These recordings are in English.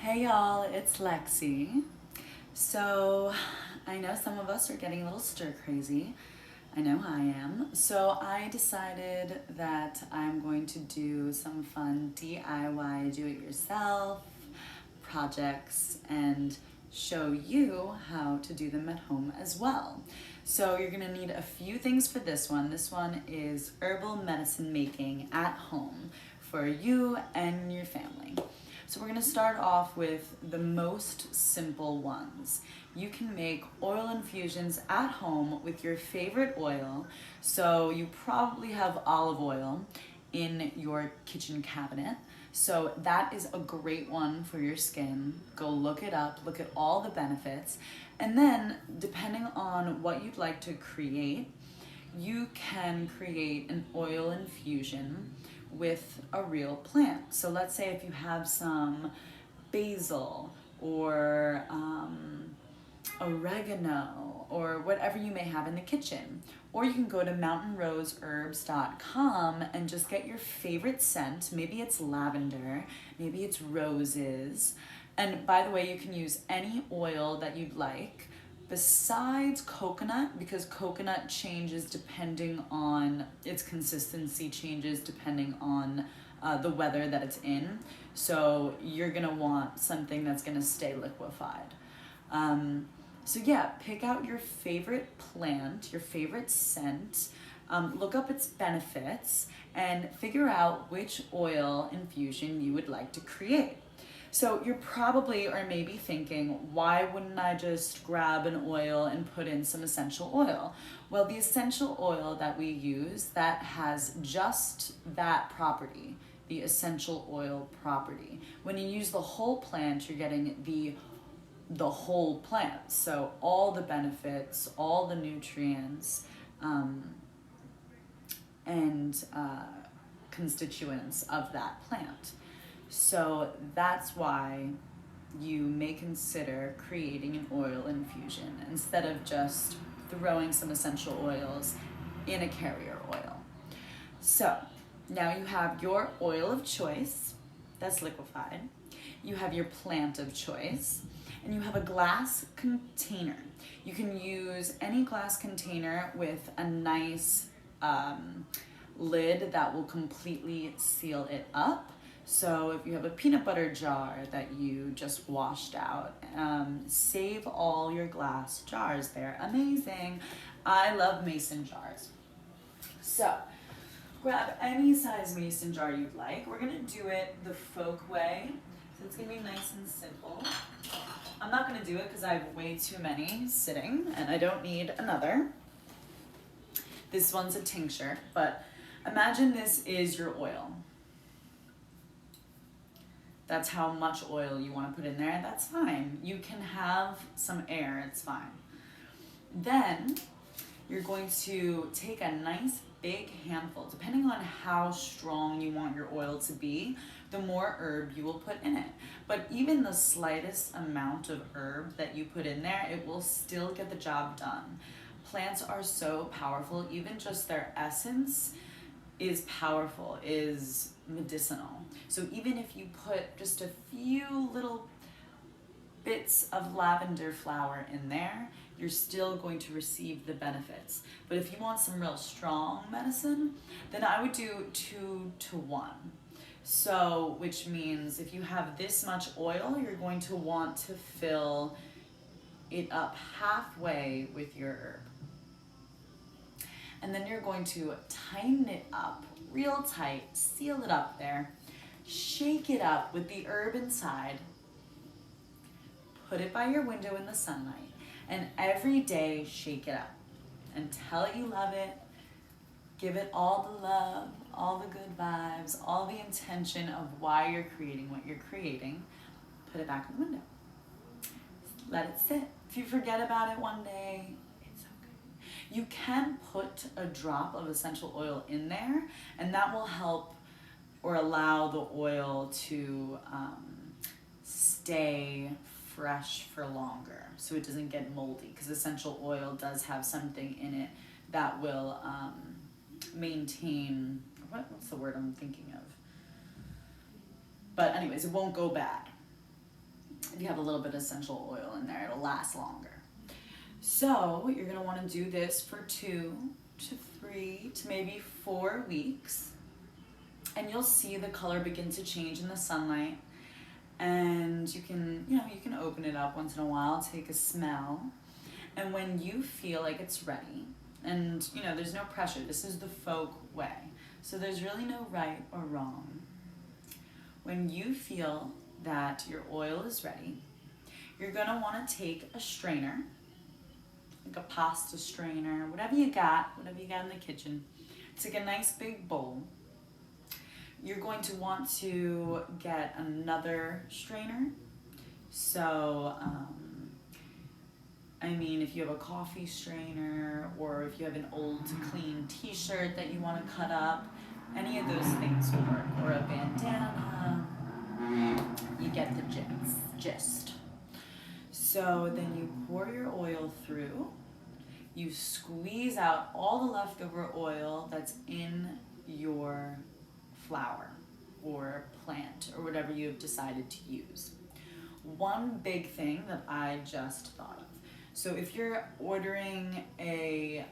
Hey y'all, it's Lexi. So, I know some of us are getting a little stir crazy. I know I am. So, I decided that I'm going to do some fun DIY, do it yourself projects and show you how to do them at home as well. So, you're gonna need a few things for this one. This one is herbal medicine making at home for you and your family. So we're gonna start off with the most simple ones. You can make oil infusions at home with your favorite oil. So you probably have olive oil in your kitchen cabinet. So that is a great one for your skin. Go look it up, look at all the benefits. And then depending on what you'd like to create, you can create an oil infusion with a real plant. So let's say if you have some basil or oregano or whatever you may have in the kitchen. Or you can go to mountainroseherbs.com and just get your favorite scent. Maybe it's lavender, maybe it's roses. And by the way, you can use any oil that you'd like besides coconut, because coconut changes depending on its consistency, changes depending on the weather that it's in. So you're gonna want something that's gonna stay liquefied. So yeah, pick out your favorite plant, your favorite scent, look up its benefits, and figure out which oil infusion you would like to create. So you're probably or maybe thinking, why wouldn't I just grab an oil and put in some essential oil? Well, the essential oil that we use, that has just that property, the essential oil property. When you use the whole plant, you're getting the whole plant. So all the benefits, all the nutrients, and constituents of that plant. So that's why you may consider creating an oil infusion instead of just throwing some essential oils in a carrier oil. So now you have your oil of choice that's liquefied, you have your plant of choice, and you have a glass container. You can use any glass container with a nice lid that will completely seal it up. So if you have a peanut butter jar that you just washed out, save all your glass jars. They're amazing. I love mason jars. So grab any size mason jar you'd like. We're gonna do it the folk way. So it's gonna be nice and simple. I'm not gonna do it because I have way too many sitting and I don't need another. This one's a tincture, but imagine this is your oil. That's how much oil you want to put in there, and that's fine. You can have some air, it's fine. Then you're going to take a nice big handful, depending on how strong you want your oil to be, the more herb you will put in it. But even the slightest amount of herb that you put in there, it will still get the job done. Plants are so powerful, even just their essence is powerful, is medicinal. So even if you put just a few little bits of lavender flower in there, you're still going to receive the benefits. But if you want some real strong medicine, then I would do 2 to 1. So, which means if you have this much oil, you're going to want to fill it up halfway with your herb. And then you're going to tighten it up real tight, seal it up there, shake it up with the herb inside, put it by your window in the sunlight, and every day shake it up until you love it. Give it all the love, all the good vibes, all the intention of why you're creating what you're creating. Put it back in the window. Let it sit. If you forget about it one day, you can put a drop of essential oil in there, and that will help or allow the oil to stay fresh for longer so it doesn't get moldy, because essential oil does have something in it that will maintain, what's the word I'm thinking of? But anyways, it won't go bad. If you have a little bit of essential oil in there, it'll last longer. So you're gonna wanna do this for 2 to 3 to maybe 4 weeks. And you'll see the color begin to change in the sunlight. And you can open it up once in a while, take a smell. And when you feel like it's ready, and there's no pressure, this is the folk way. So there's really no right or wrong. When you feel that your oil is ready, you're gonna wanna take a strainer, like a pasta strainer, whatever you got in the kitchen. Take a nice big bowl. You're going to want to get another strainer. So, if you have a coffee strainer, or if you have an old clean t-shirt that you want to cut up, any of those things will work, or a bandana, you get the gist. So then you pour your oil through, you squeeze out all the leftover oil that's in your flower or plant or whatever you have decided to use. One big thing that I just thought of. So if you're ordering a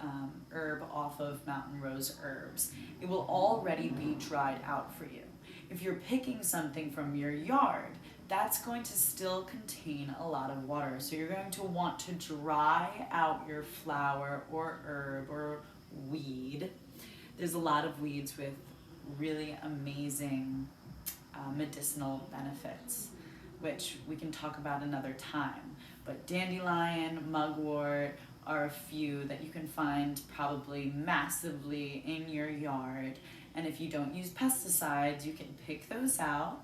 herb off of Mountain Rose Herbs, it will already be dried out for you. If you're picking something from your yard, that's going to still contain a lot of water. So you're going to want to dry out your flower or herb or weed. There's a lot of weeds with really amazing medicinal benefits, which we can talk about another time. But dandelion, mugwort are a few that you can find probably massively in your yard. And if you don't use pesticides, you can pick those out,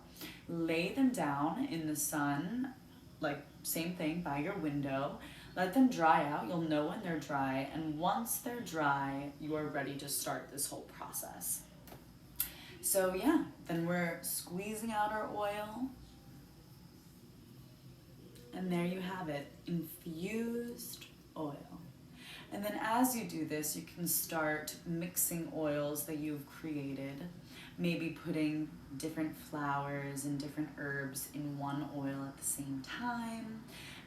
lay them down in the sun, like same thing by your window, let them dry out. You'll know when they're dry. And once they're dry, you are ready to start this whole process. So yeah, then we're squeezing out our oil. And there you have it, infused oil. And then as you do this, you can start mixing oils that you've created, maybe putting different flowers and different herbs in one oil at the same time,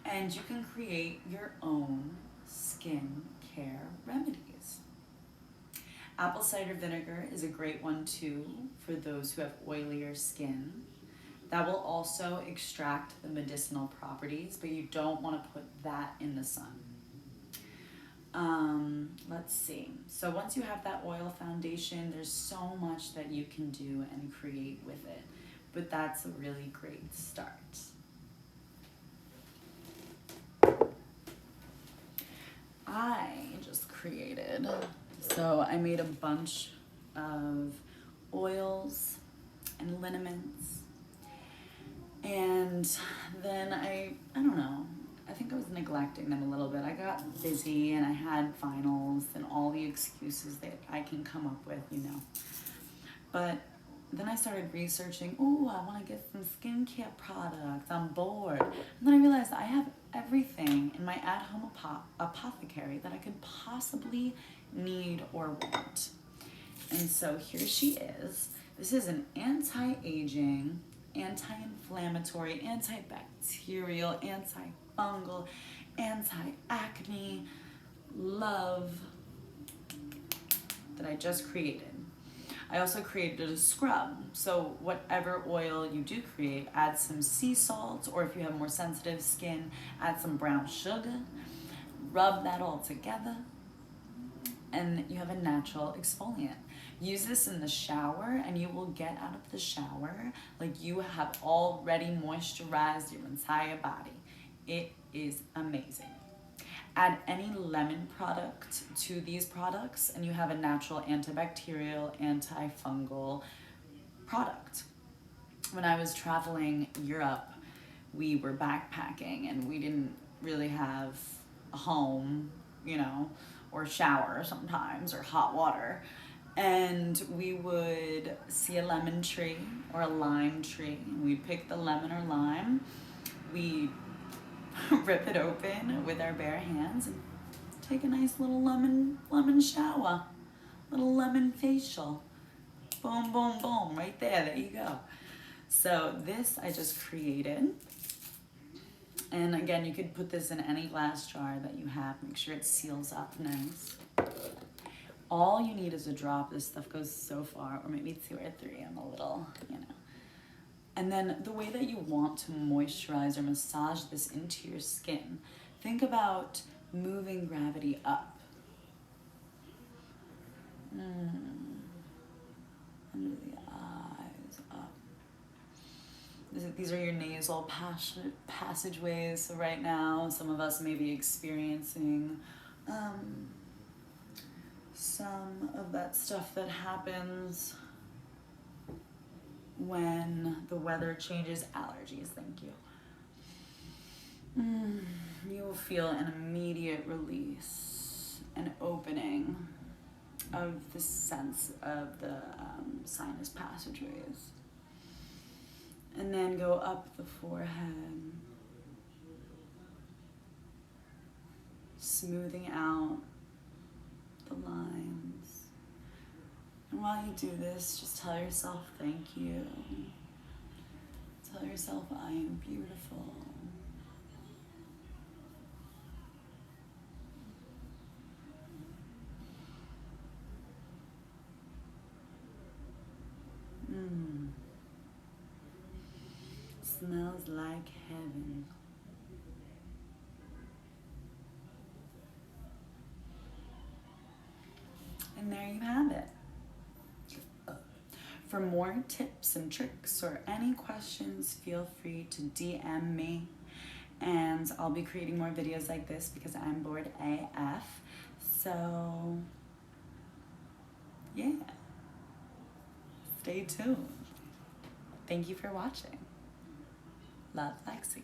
and you can create your own skin care remedies. Apple cider vinegar is a great one too for those who have oilier skin. That will also extract the medicinal properties, but you don't want to put that in the sun. Let's see. So once you have that oil foundation, there's so much that you can do and create with it, but that's a really great start. I just created, so I made a bunch of oils and liniments. And then I don't know, I think I was neglecting them a little bit. I got busy and I had finals and all the excuses that I can come up with, But then I started researching, I want to get some skincare products, I'm bored. And then I realized I have everything in my at-home apothecary that I could possibly need or want. And so here she is. This is an anti-aging, anti-inflammatory, antibacterial, antifungal, anti-acne love that I just created. I also created a scrub. So whatever oil you do create, add some sea salt, or if you have more sensitive skin, add some brown sugar, rub that all together, and you have a natural exfoliant. Use this in the shower and you will get out of the shower like you have already moisturized your entire body. It is amazing. Add any lemon product to these products and you have a natural antibacterial, antifungal product. When I was traveling Europe, we were backpacking and we didn't really have a home, or shower sometimes, or hot water. And we would see a lemon tree or a lime tree, and we'd pick the lemon or lime, we'd rip it open with our bare hands and take a nice little lemon shower, little lemon facial. Boom, boom, boom, right there you go. So this I just created. And again, you could put this in any glass jar that you have. Make sure it seals up nice. All you need is a drop. This stuff goes so far, or maybe 2 or 3. I'm a little, you know. And then the way that you want to moisturize or massage this into your skin, think about moving gravity up. Under the eyes, up. These are your nasal passageways. So right now, some of us may be experiencing some of that stuff that happens when the weather changes. Allergies, thank you. You will feel an immediate release, an opening of the sense of the sinus passageways. And then go up the forehead, smoothing out the lines. And while you do this, just tell yourself thank you. Tell yourself I am beautiful. Smells like heaven. And there you have it. For more tips and tricks or any questions, feel free to DM me. And I'll be creating more videos like this because I'm bored AF. So, yeah. Stay tuned. Thank you for watching. Love, Lexi.